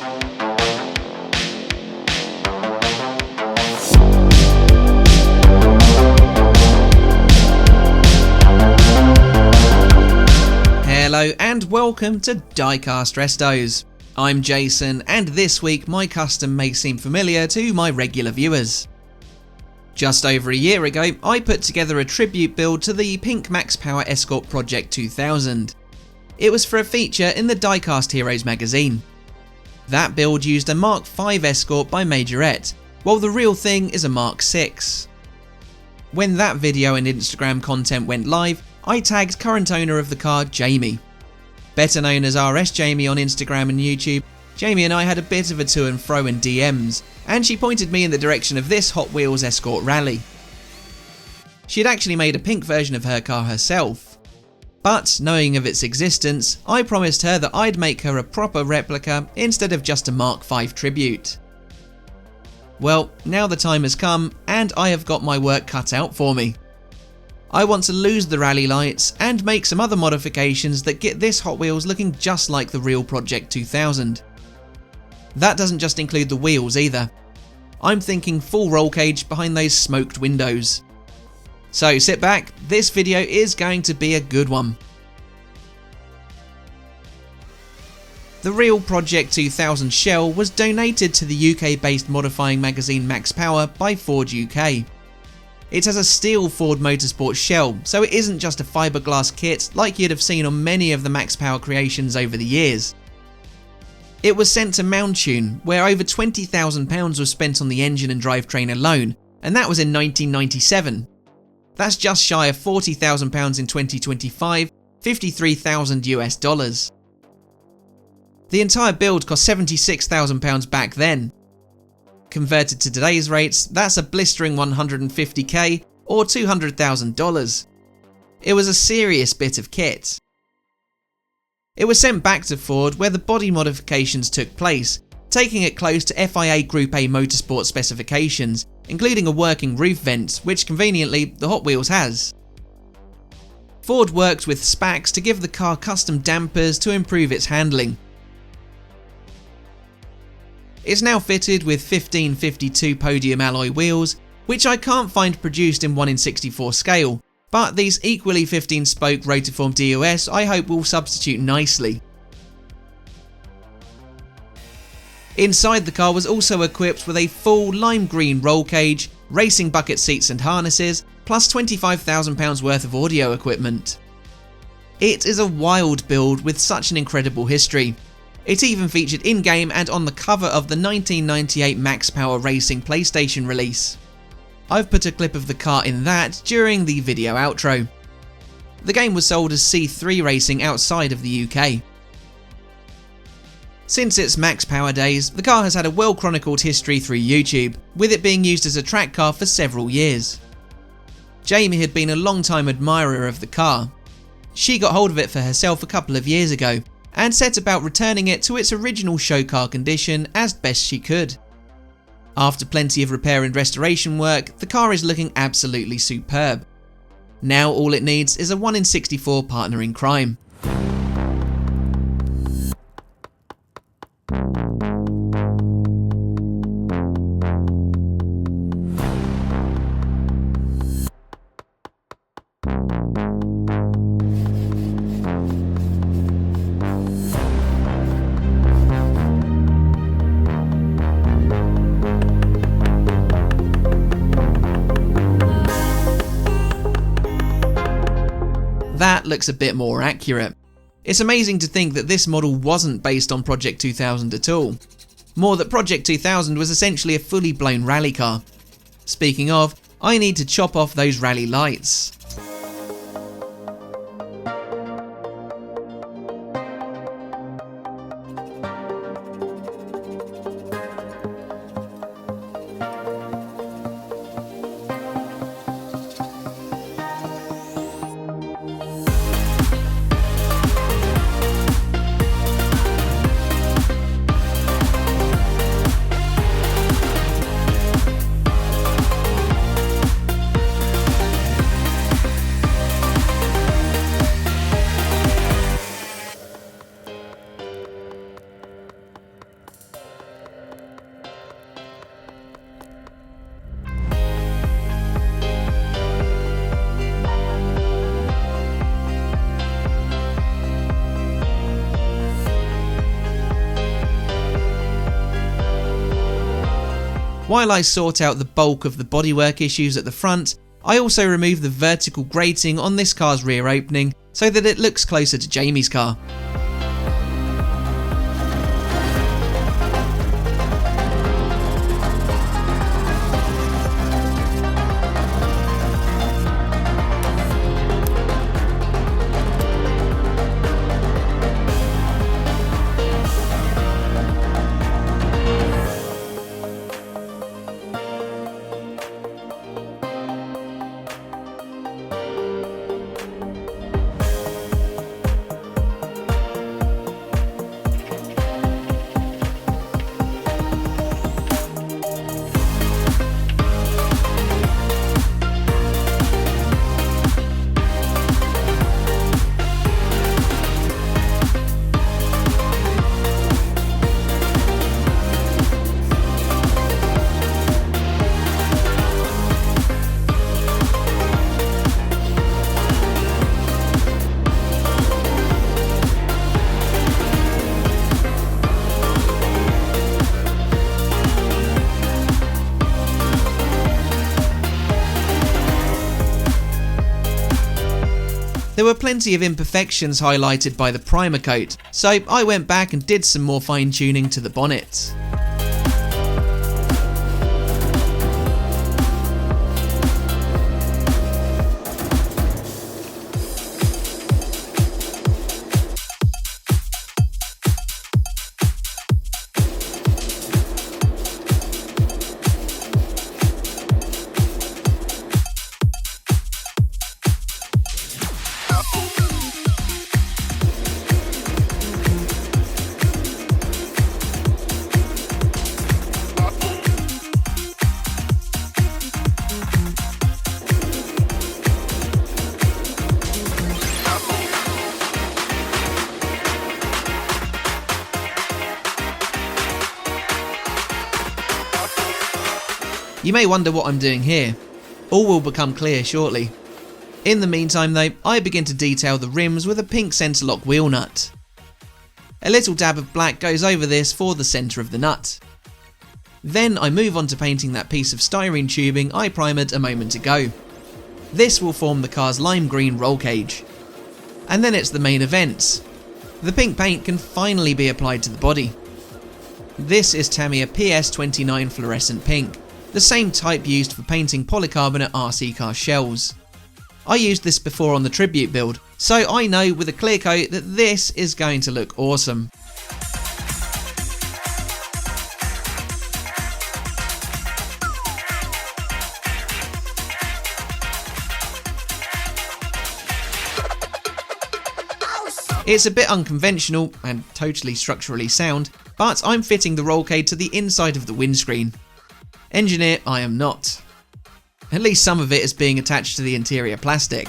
Hello and welcome to Diecast Restos. I'm Jason, and this week my custom may seem familiar to my regular viewers. Just over a year ago, I put together a tribute build to the pink Max Power Escort Project 2000. It was for a feature in the Diecast Heroes magazine. That build used a Mark V Escort by Majorette, while the real thing is a Mark VI. When that video and Instagram content went live, I tagged current owner of the car, Jamie. Better known as RS Jamie on Instagram and YouTube, Jamie and I had a bit of a to and fro in DMs, and she pointed me in the direction of this Hot Wheels Escort Rally. She had actually made a pink version of her car herself. But, knowing of its existence, I promised her that I'd make her a proper replica instead of just a Mark V tribute. Well, now the time has come, and I have got my work cut out for me. I want to lose the rally lights and make some other modifications that get this Hot Wheels looking just like the real Project 2000. That doesn't just include the wheels either. I'm thinking full roll cage behind those smoked windows. So sit back, this video is going to be a good one. The real Project 2000 shell was donated to the UK-based modifying magazine Max Power by Ford UK. It has a steel Ford Motorsport shell, so it isn't just a fiberglass kit like you'd have seen on many of the Max Power creations over the years. It was sent to Mountune, where over £20,000 was spent on the engine and drivetrain alone, and that was in 1997. That's just shy of £40,000 in 2025, $53,000 US. The entire build cost £76,000 back then. Converted to today's rates, that's a blistering $150k or $200,000. It was a serious bit of kit. It was sent back to Ford where the body modifications took place, taking it close to FIA Group A motorsport specifications, including a working roof vent, which conveniently the Hot Wheels has. Ford worked with SPACs to give the car custom dampers to improve its handling. It's now fitted with 1552 podium alloy wheels, which I can't find produced in 1/64 scale, but these equally 15-spoke rotiform DOS I hope will substitute nicely. Inside the car was also equipped with a full lime green roll cage, racing bucket seats and harnesses, plus £25,000 worth of audio equipment. It is a wild build with such an incredible history. It even featured in-game and on the cover of the 1998 Max Power Racing PlayStation release. I've put a clip of the car in that during the video outro. The game was sold as C3 Racing outside of the UK. Since its Max Power days, the car has had a well-chronicled history through YouTube, with it being used as a track car for several years. Jamie had been a long-time admirer of the car. She got hold of it for herself a couple of years ago, and set about returning it to its original show car condition as best she could. After plenty of repair and restoration work, the car is looking absolutely superb. Now all it needs is a 1/64 partner in crime. That looks a bit more accurate. It's amazing to think that this model wasn't based on Project 2000 at all. More that Project 2000 was essentially a fully blown rally car. Speaking of, I need to chop off those rally lights. While I sort out the bulk of the bodywork issues at the front, I also remove the vertical grating on this car's rear opening so that it looks closer to Jamie's car. There were plenty of imperfections highlighted by the primer coat, so I went back and did some more fine tuning to the bonnet. You may wonder what I'm doing here. All will become clear shortly. In the meantime though, I begin to detail the rims with a pink centre lock wheel nut. A little dab of black goes over this for the centre of the nut. Then I move on to painting that piece of styrene tubing I primered a moment ago. This will form the car's lime green roll cage. And then it's the main event. The pink paint can finally be applied to the body. This is Tamiya PS29 fluorescent pink, the same type used for painting polycarbonate RC car shells. I used this before on the tribute build, so I know with a clear coat that this is going to look awesome. It's a bit unconventional and totally structurally sound, but I'm fitting the roll cage to the inside of the windscreen. Engineer I am not. At least some of it is being attached to the interior plastic.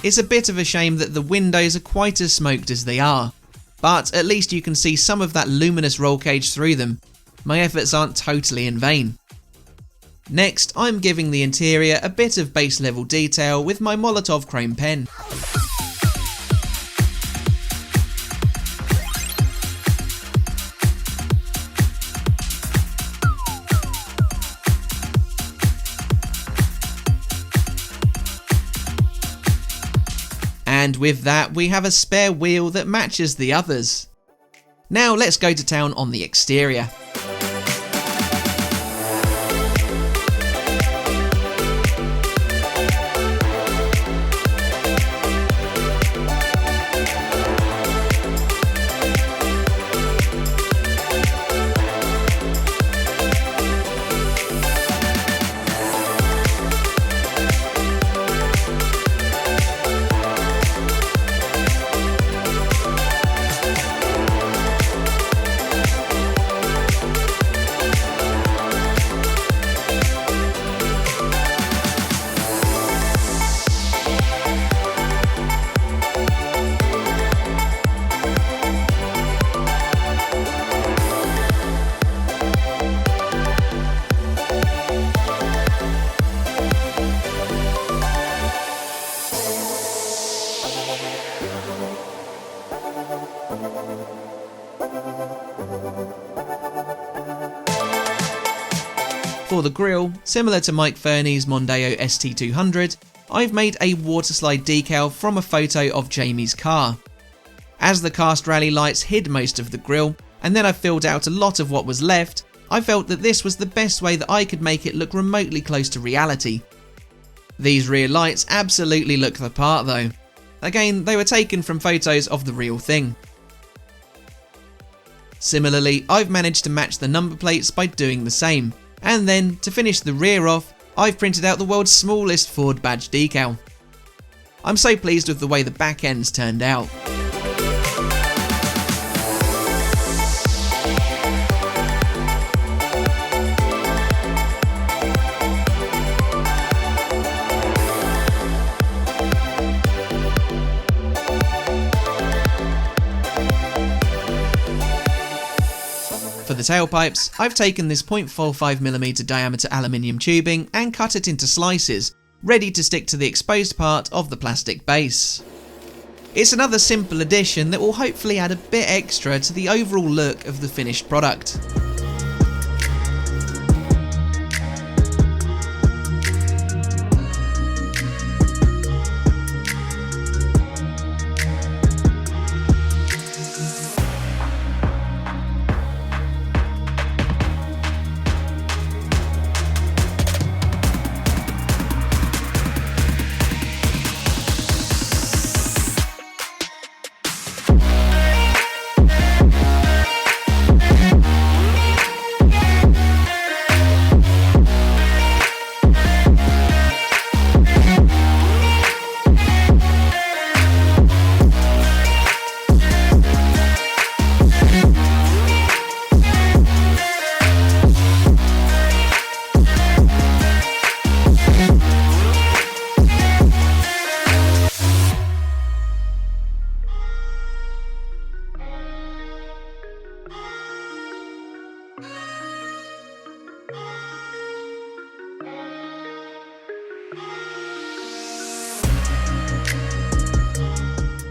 It's a bit of a shame that the windows are quite as smoked as they are, but at least you can see some of that luminous roll cage through them. My efforts aren't totally in vain. Next, I'm giving the interior a bit of base level detail with my Molotov chrome pen. And with that, we have a spare wheel that matches the others. Now let's go to town on the exterior. For the grille, similar to Mike Fernie's Mondeo ST200, I've made a waterslide decal from a photo of Jamie's car. As the cast rally lights hid most of the grille, and then I filled out a lot of what was left, I felt that this was the best way that I could make it look remotely close to reality. These rear lights absolutely look the part though. Again, they were taken from photos of the real thing. Similarly, I've managed to match the number plates by doing the same, and then, to finish the rear off, I've printed out the world's smallest Ford badge decal. I'm so pleased with the way the back ends turned out. For the tailpipes, I've taken this 0.45mm diameter aluminium tubing and cut it into slices, ready to stick to the exposed part of the plastic base. It's another simple addition that will hopefully add a bit extra to the overall look of the finished product.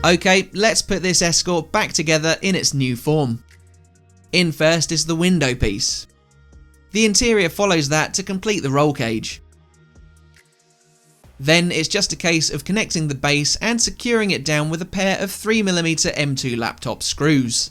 Okay, let's put this Escort back together in its new form. In first is the window piece. The interior follows that to complete the roll cage. Then it's just a case of connecting the base and securing it down with a pair of 3mm M2 laptop screws.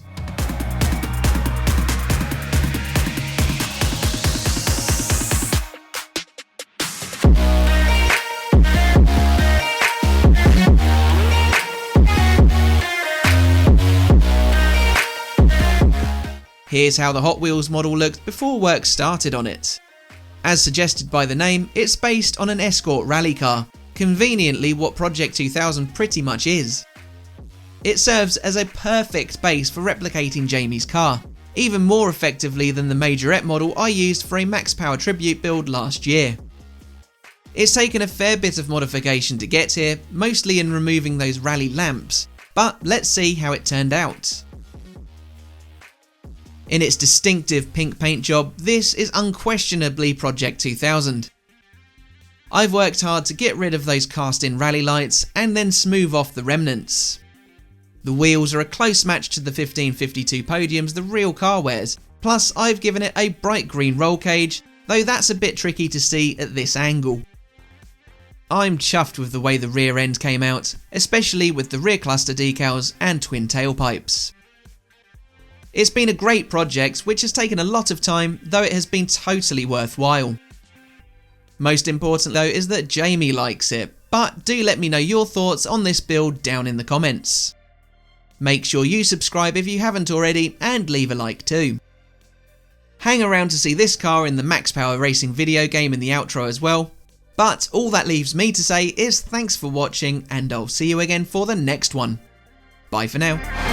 Here's how the Hot Wheels model looked before work started on it. As suggested by the name, it's based on an Escort Rally car, conveniently what Project 2000 pretty much is. It serves as a perfect base for replicating Jamie's car, even more effectively than the Majorette model I used for a Max Power tribute build last year. It's taken a fair bit of modification to get here, mostly in removing those rally lamps, but let's see how it turned out. In its distinctive pink paint job, this is unquestionably Project 2000. I've worked hard to get rid of those cast-in rally lights and then smooth off the remnants. The wheels are a close match to the 1552 podiums the real car wears, plus I've given it a bright green roll cage, though that's a bit tricky to see at this angle. I'm chuffed with the way the rear end came out, especially with the rear cluster decals and twin tailpipes. It's been a great project which has taken a lot of time, though it has been totally worthwhile. Most important though is that Jamie likes it, but do let me know your thoughts on this build down in the comments. Make sure you subscribe if you haven't already and leave a like too. Hang around to see this car in the Max Power Racing video game in the outro as well. But all that leaves me to say is thanks for watching and I'll see you again for the next one. Bye for now.